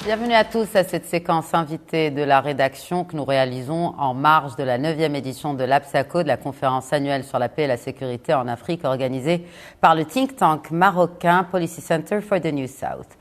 Bienvenue à tous à cette séquence invitée de la rédaction que nous réalisons en marge de la 9e édition de l'APSACO, de la conférence annuelle sur la paix et la sécurité en Afrique organisée par le think tank marocain Policy Center for the New South.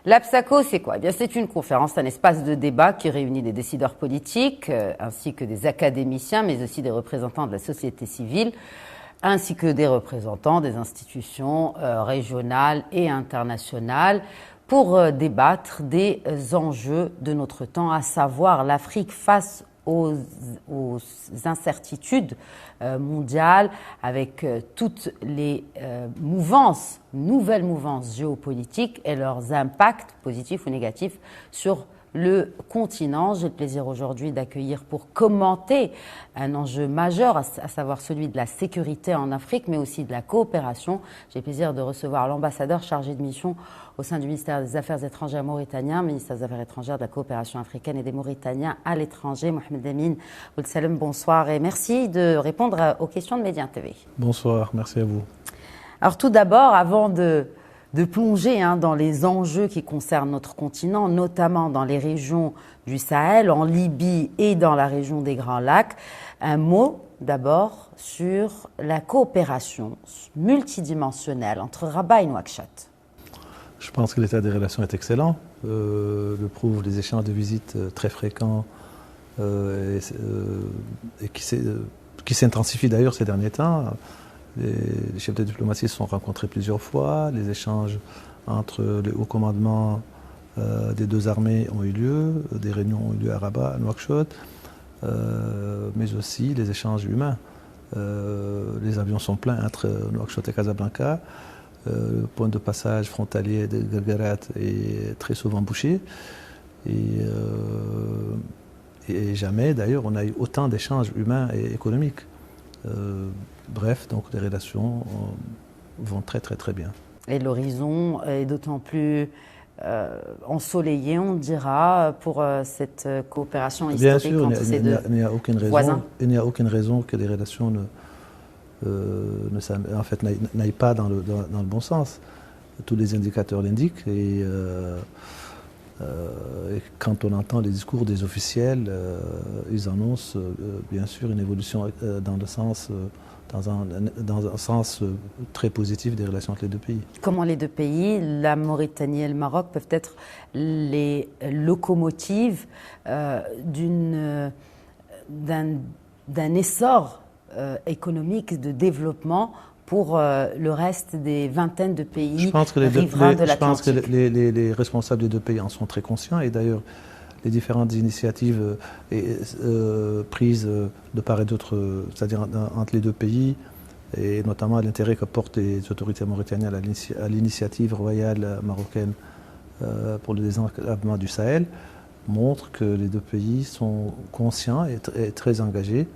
L'APSACO, c'est quoi? Eh bien, c'est une conférence, un espace de débat qui réunit des décideurs politiques ainsi que des académiciens, mais aussi des représentants de la société civile, ainsi que des représentants des institutions régionales et internationales pour débattre des enjeux de notre temps, à savoir l'Afrique face aux incertitudes mondiales, avec toutes les nouvelles mouvances géopolitiques et leurs impacts positifs ou négatifs sur le continent. J'ai le plaisir aujourd'hui d'accueillir pour commenter un enjeu majeur, à savoir celui de la sécurité en Afrique, mais aussi de la coopération. J'ai le plaisir de recevoir l'ambassadeur chargé de mission au sein du ministère des Affaires étrangères mauritanien, ministère des Affaires étrangères, de la coopération africaine et des Mauritaniens à l'étranger, Mohamed Amin Ould-Salem. Bonsoir et merci de répondre aux questions de Média TV. Bonsoir, merci à vous. Alors tout d'abord, avant de plonger dans les enjeux qui concernent notre continent, notamment dans les régions du Sahel, en Libye et dans la région des Grands Lacs. Un mot d'abord sur la coopération multidimensionnelle entre Rabat et Nouakchott. Je pense que l'état des relations est excellent. Le prouvent les échanges de visites très fréquents et qui s'intensifient d'ailleurs ces derniers temps. Les chefs de diplomatie se sont rencontrés plusieurs fois, les échanges entre les hauts commandements des deux armées ont eu lieu, des réunions ont eu lieu à Rabat, à Nouakchott, mais aussi les échanges humains. Les avions sont pleins entre Nouakchott et Casablanca, le point de passage frontalier de Guerguerat est très souvent bouché, et jamais d'ailleurs on a eu autant d'échanges humains et économiques. Bref, donc les relations vont très très très bien. Et l'horizon est d'autant plus ensoleillé, on dira, pour cette coopération historique bien sûr, entre ces deux voisins. Il n'y a aucune raison que les relations n'aillent pas dans le bon sens. Tous les indicateurs l'indiquent et quand on entend les discours des officiels, ils annoncent bien sûr une évolution dans un sens très positif des relations entre les deux pays. Comment les deux pays, la Mauritanie et le Maroc, peuvent être les locomotives d'un essor économique, de développement pour le reste des vintaines de pays riverains de l'Atlantique? Je pense que les responsables des deux pays en sont très conscients et d'ailleurs les différentes initiatives prises de part et d'autre, c'est-à-dire entre les deux pays, et notamment l'intérêt que portent les autorités mauritaniennes à l'initiative royale marocaine pour le désenclavement du Sahel, montrent que les deux pays sont conscients et très engagés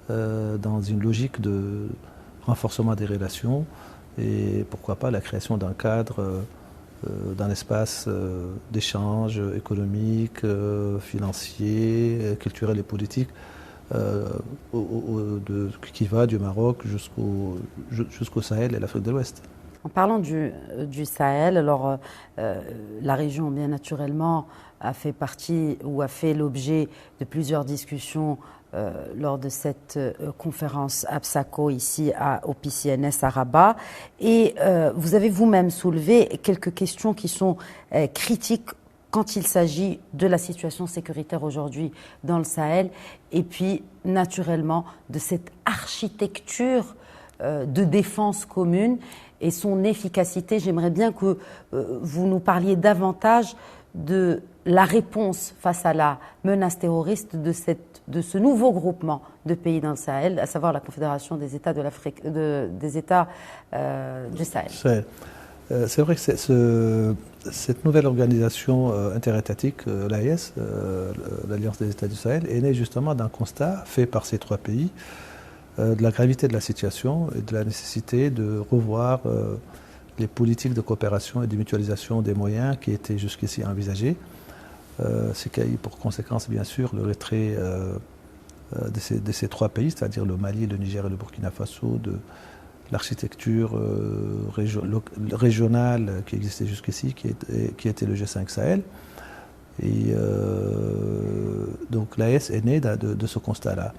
dans une logique de renforcement des relations et pourquoi pas la création d'un cadre, d'un espace d'échange économique, financier, culturel et politique qui va du Maroc jusqu'au Sahel et l'Afrique de l'Ouest. En parlant du Sahel, alors la région, bien naturellement, a fait partie ou a fait l'objet de plusieurs discussions lors de cette conférence APSACO ici au PCNS à Rabat. Et vous avez vous-même soulevé quelques questions qui sont critiques quand il s'agit de la situation sécuritaire aujourd'hui dans le Sahel et puis naturellement de cette architecture de défense commune et son efficacité. J'aimerais bien que vous nous parliez davantage de la réponse face à la menace terroriste de ce nouveau groupement de pays dans le Sahel, à savoir la Confédération des États de l'Afrique, des États du Sahel. C'est vrai que cette nouvelle organisation interétatique, l'AES, l'Alliance des États du Sahel, est née justement d'un constat fait par ces trois pays de la gravité de la situation et de la nécessité de revoir les politiques de coopération et de mutualisation des moyens qui étaient jusqu'ici envisagés. Ce qui a eu pour conséquence, bien sûr, le retrait de ces trois pays, c'est-à-dire le Mali, le Niger et le Burkina Faso, de l'architecture régionale qui existait jusqu'ici, qui était le G5 Sahel. Et donc l'AES est née de ce constat-là.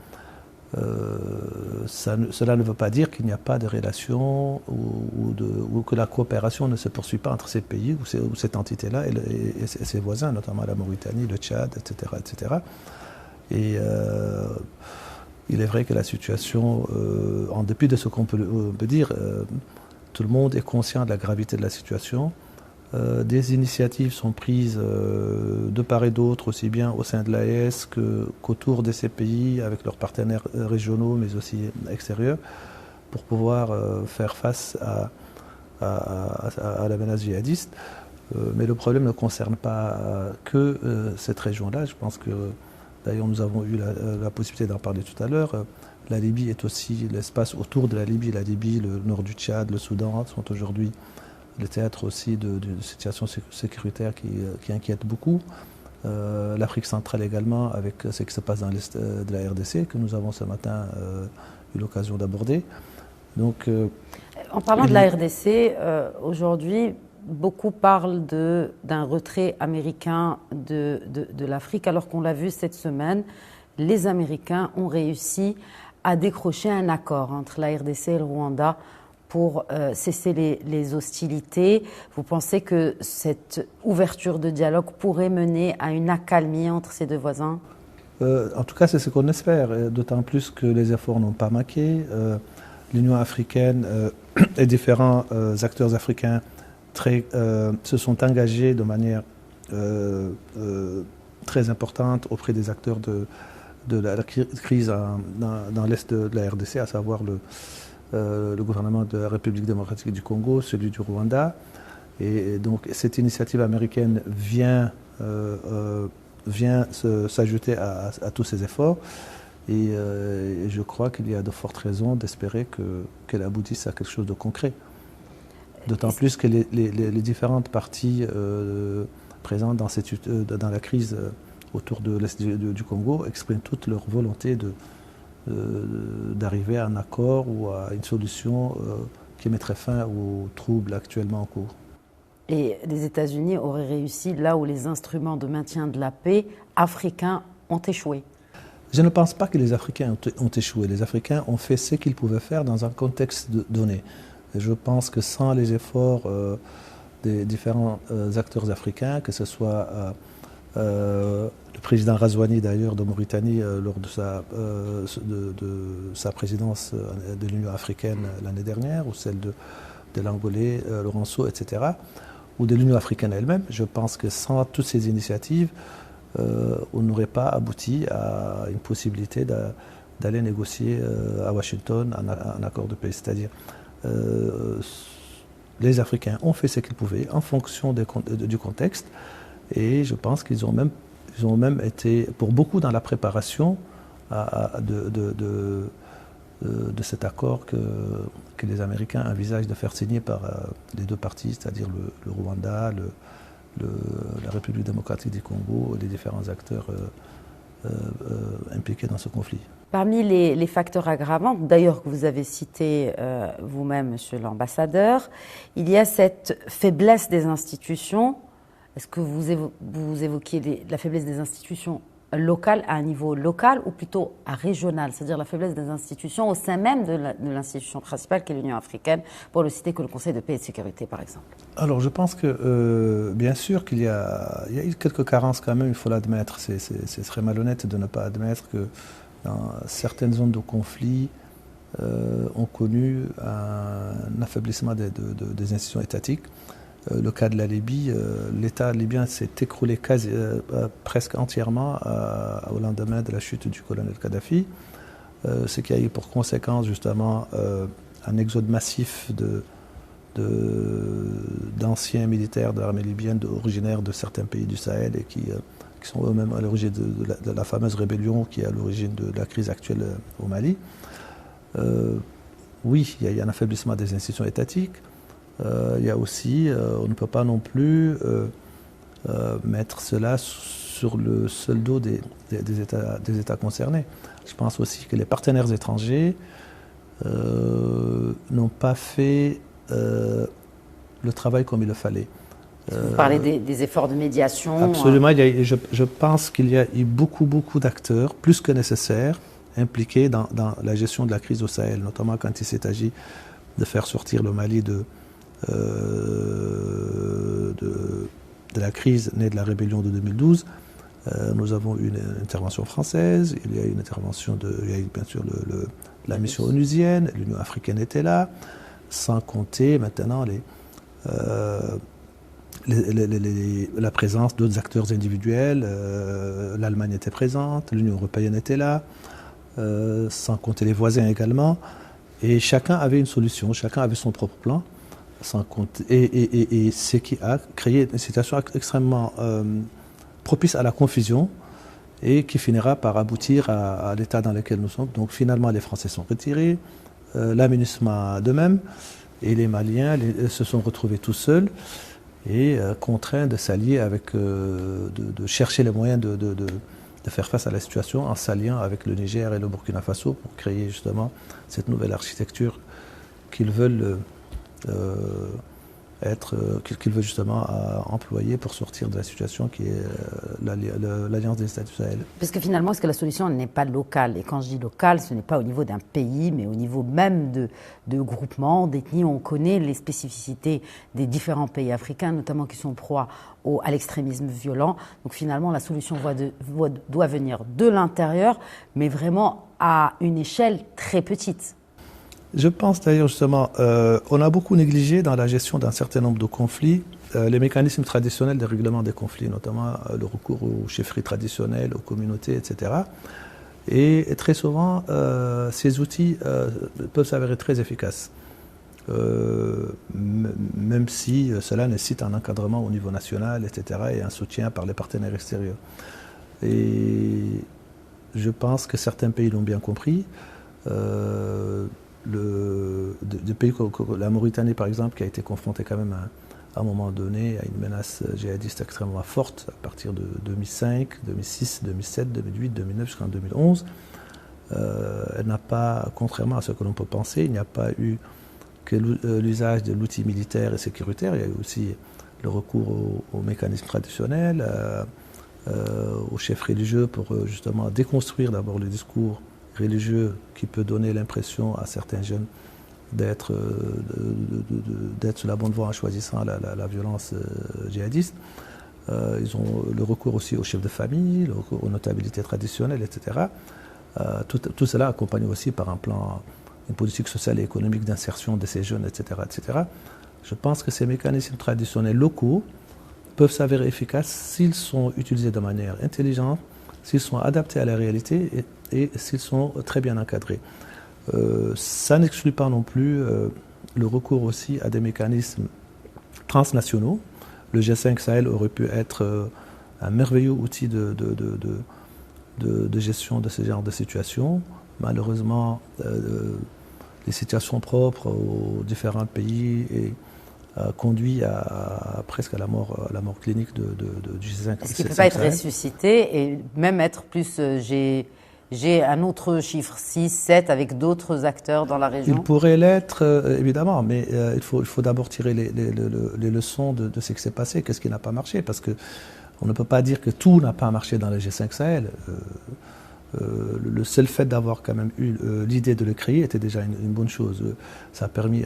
Cela ne veut pas dire qu'il n'y a pas de relation ou que la coopération ne se poursuit pas entre ces pays ou cette entité-là et ses voisins, notamment la Mauritanie, le Tchad, etc. etc. Et il est vrai que la situation, en dépit de ce qu'on peut dire, tout le monde est conscient de la gravité de la situation. Des initiatives sont prises de part et d'autre, aussi bien au sein de l'AES qu'autour de ces pays, avec leurs partenaires régionaux, mais aussi extérieurs, pour pouvoir faire face à la menace djihadiste. Mais le problème ne concerne pas que cette région-là. Je pense que, d'ailleurs, nous avons eu la possibilité d'en parler tout à l'heure. La Libye est aussi l'espace autour de la Libye. La Libye, le nord du Tchad, le Soudan sont aujourd'hui le théâtre aussi de situations sécuritaires qui inquiètent beaucoup. L'Afrique centrale également, avec ce qui se passe dans l'est de la RDC, que nous avons ce matin eu l'occasion d'aborder. Donc, en parlant de la RDC, aujourd'hui, beaucoup parlent d'un retrait américain de l'Afrique, alors qu'on l'a vu cette semaine, les Américains ont réussi à décrocher un accord entre la RDC et le Rwanda pour cesser les hostilités. Vous pensez que cette ouverture de dialogue pourrait mener à une accalmie entre ces deux voisins ? En tout cas, c'est ce qu'on espère, d'autant plus que les efforts n'ont pas manqué. L'Union africaine et différents acteurs africains se sont engagés de manière très importante auprès des acteurs de la crise dans l'est de la RDC, à savoir le gouvernement de la République démocratique du Congo, celui du Rwanda. Et donc cette initiative américaine vient s'ajouter à tous ces efforts. Et je crois qu'il y a de fortes raisons d'espérer qu'elle aboutisse à quelque chose de concret. D'autant plus que les différentes parties présentes dans la crise autour de l'Est du Congo expriment toute leur volonté d'arriver à un accord ou à une solution qui mettrait fin aux troubles actuellement en cours. Et les États-Unis auraient réussi là où les instruments de maintien de la paix africains ont échoué. Je ne pense pas que les Africains ont échoué. Les Africains ont fait ce qu'ils pouvaient faire dans un contexte donné. Et je pense que sans les efforts des différents acteurs africains, que ce soit le président Razouani d'ailleurs de Mauritanie lors de sa présidence de l'Union africaine l'année dernière, ou celle de l'Angolais Lourenço, etc., ou de l'Union africaine elle-même, je pense que sans toutes ces initiatives, on n'aurait pas abouti à une possibilité d'aller négocier à Washington un accord de paix. C'est-à-dire, les Africains ont fait ce qu'ils pouvaient en fonction du contexte, et je pense qu'ils ont même été, pour beaucoup, dans la préparation de cet accord que les Américains envisagent de faire signer par les deux parties, c'est-à-dire le Rwanda, la République démocratique du Congo et les différents acteurs impliqués dans ce conflit. Parmi les facteurs aggravants, d'ailleurs que vous avez cité vous-même, Monsieur l'ambassadeur, il y a cette faiblesse des institutions. Est-ce que vous évoquiez la faiblesse des institutions locales à un niveau local ou plutôt à régional, c'est-à-dire la faiblesse des institutions au sein même de l'institution principale qui est l'Union africaine, pour ne citer que le Conseil de paix et de sécurité par exemple? Alors je pense que bien sûr qu'il y a eu quelques carences quand même, il faut l'admettre. Ce serait malhonnête de ne pas admettre que dans certaines zones de conflit ont connu un affaiblissement des institutions étatiques. Le cas de la Libye, l'État libyen s'est écroulé presque entièrement au lendemain de la chute du colonel Kadhafi, ce qui a eu pour conséquence justement un exode massif d'anciens militaires de l'armée libyenne originaires de certains pays du Sahel et qui sont eux-mêmes à l'origine de la fameuse rébellion qui est à l'origine de la crise actuelle au Mali. Oui, il y a un affaiblissement des institutions étatiques. Il y a aussi, on ne peut pas non plus mettre cela sur le seul dos des États concernés. Je pense aussi que les partenaires étrangers n'ont pas fait le travail comme il le fallait. Vous parlez des efforts de médiation. Absolument. Je pense qu'il y a eu beaucoup d'acteurs, plus que nécessaire, impliqués dans la gestion de la crise au Sahel, notamment quand il s'est agi de faire sortir le Mali de la crise née de la rébellion de 2012. Nous avons eu une intervention française, il y a eu une intervention il y a eu bien sûr la mission onusienne, l'Union africaine était là, sans compter maintenant la présence d'autres acteurs individuels. L'Allemagne était présente, l'Union européenne était là, sans compter les voisins également. Et chacun avait une solution, chacun avait son propre plan, sans compter, et ce qui a créé une situation extrêmement propice à la confusion et qui finira par aboutir à l'état dans lequel nous sommes. Donc finalement, les Français sont retirés, la MINUSMA de même, et les Maliens se sont retrouvés tout seuls et contraints de s'allier avec, de chercher les moyens de faire face à la situation en s'alliant avec le Niger et le Burkina Faso pour créer justement cette nouvelle architecture qu'ils veulent qu'ils veulent justement employer pour sortir de la situation qui est l'Alliance des États du Sahel. Parce que finalement, est-ce que la solution n'est pas locale? Et quand je dis locale, ce n'est pas au niveau d'un pays, mais au niveau même de groupements, d'ethnies. On connaît les spécificités des différents pays africains, notamment qui sont proies à l'extrémisme violent. Donc finalement, la solution doit venir de l'intérieur, mais vraiment à une échelle très petite. Je pense d'ailleurs justement, on a beaucoup négligé dans la gestion d'un certain nombre de conflits les mécanismes traditionnels de règlement des conflits, notamment le recours aux chefferies traditionnelles, aux communautés, etc. Et très souvent, ces outils peuvent s'avérer très efficaces, même si cela nécessite un encadrement au niveau national, etc., et un soutien par les partenaires extérieurs. Et je pense que certains pays l'ont bien compris. Des pays comme la Mauritanie, par exemple, qui a été confrontée quand même à un moment donné à une menace djihadiste extrêmement forte à partir de 2005, 2006, 2007, 2008, 2009 jusqu'en 2011. Elle n'a pas, contrairement à ce que l'on peut penser, il n'y a pas eu que l'usage de l'outil militaire et sécuritaire, il y a eu aussi le recours aux mécanismes traditionnels, aux chefs religieux pour justement déconstruire d'abord le discours religieux qui peut donner l'impression à certains jeunes d'être sur la bonne voie en choisissant la violence djihadiste. Ils ont le recours aussi aux chefs de famille, le recours aux notabilités traditionnelles, etc. Tout cela accompagné aussi par une politique sociale et économique d'insertion de ces jeunes, etc., etc. Je pense que ces mécanismes traditionnels locaux peuvent s'avérer efficaces s'ils sont utilisés de manière intelligente, s'ils sont adaptés à la réalité et s'ils sont très bien encadrés. Ça n'exclut pas non plus le recours aussi à des mécanismes transnationaux. Le G5 Sahel aurait pu être un merveilleux outil de gestion de ce genre de situation. Malheureusement, les situations propres aux différents pays conduit presque à la mort clinique du G5. Est-ce qu'il ne peut pas être ressuscité et même être plus... J'ai un autre chiffre, 6, 7, avec d'autres acteurs dans la région? Il pourrait l'être, évidemment, mais il faut d'abord tirer les leçons de ce qui s'est passé. Qu'est-ce qui n'a pas marché? Parce qu'on ne peut pas dire que tout n'a pas marché dans le G5 Sahel. Le seul fait d'avoir quand même eu l'idée de le créer était déjà une bonne chose. Ça a permis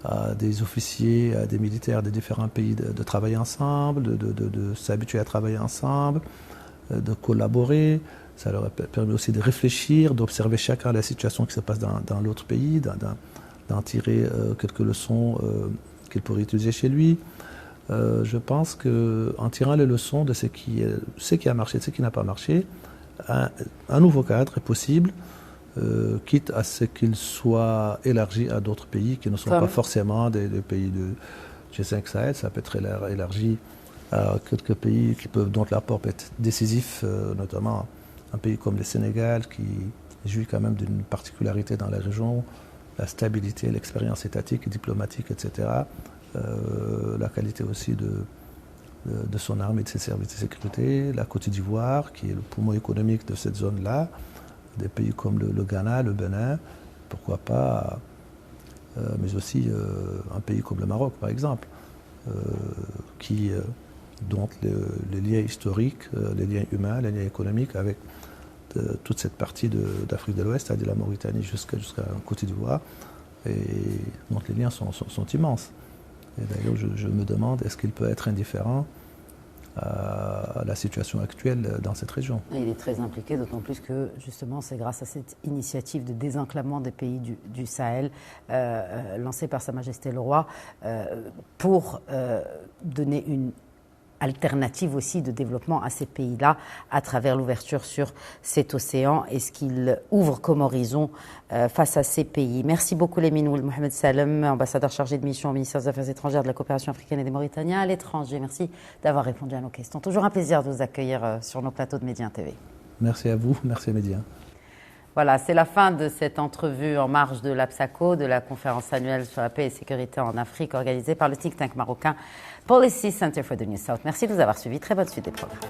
à des officiers, à des militaires de différents pays de travailler ensemble, de s'habituer à travailler ensemble, de collaborer. Ça leur a permis aussi de réfléchir, d'observer chacun la situation qui se passe dans l'autre pays, d'en tirer quelques leçons qu'il pourrait utiliser chez lui. Je pense qu'en tirant les leçons de ce qui a marché, de ce qui n'a pas marché, un nouveau cadre est possible, quitte à ce qu'il soit élargi à d'autres pays qui ne sont pas forcément des pays de G5 Sahel. Ça peut être élargi à quelques pays dont l'apport peut être décisif, notamment un pays comme le Sénégal, qui jouit quand même d'une particularité dans la région, la stabilité, l'expérience étatique, diplomatique, etc. La qualité aussi de son armée et de ses services de sécurité, la Côte d'Ivoire, qui est le poumon économique de cette zone-là, des pays comme le Ghana, le Bénin, pourquoi pas, mais aussi un pays comme le Maroc, par exemple. dont les liens historiques, les liens humains, les liens économiques avec toute cette partie d'Afrique de l'Ouest, c'est-à-dire la Mauritanie jusqu'à Côte d'Ivoire, et donc les liens sont immenses. Et d'ailleurs, je me demande, est-ce qu'il peut être indifférent à la situation actuelle dans cette région? Il est très impliqué, d'autant plus que justement c'est grâce à cette initiative de désenclavement des pays du Sahel lancée par Sa Majesté le Roi pour donner une alternative aussi de développement à ces pays-là à travers l'ouverture sur cet océan et ce qu'il ouvre comme horizon face à ces pays. Merci beaucoup Lemine Ould Mohamed Salem, ambassadeur chargé de mission au ministère des Affaires étrangères, de la coopération africaine et des Mauritaniens à l'étranger. Merci d'avoir répondu à nos questions. Toujours un plaisir de vous accueillir sur nos plateaux de Média TV. Merci à vous, merci à Média. Voilà, c'est la fin de cette entrevue en marge de l'APSACO, de la conférence annuelle sur la paix et sécurité en Afrique organisée par le think tank marocain Policy Center for the New South. Merci de nous avoir suivis. Très bonne suite des programmes.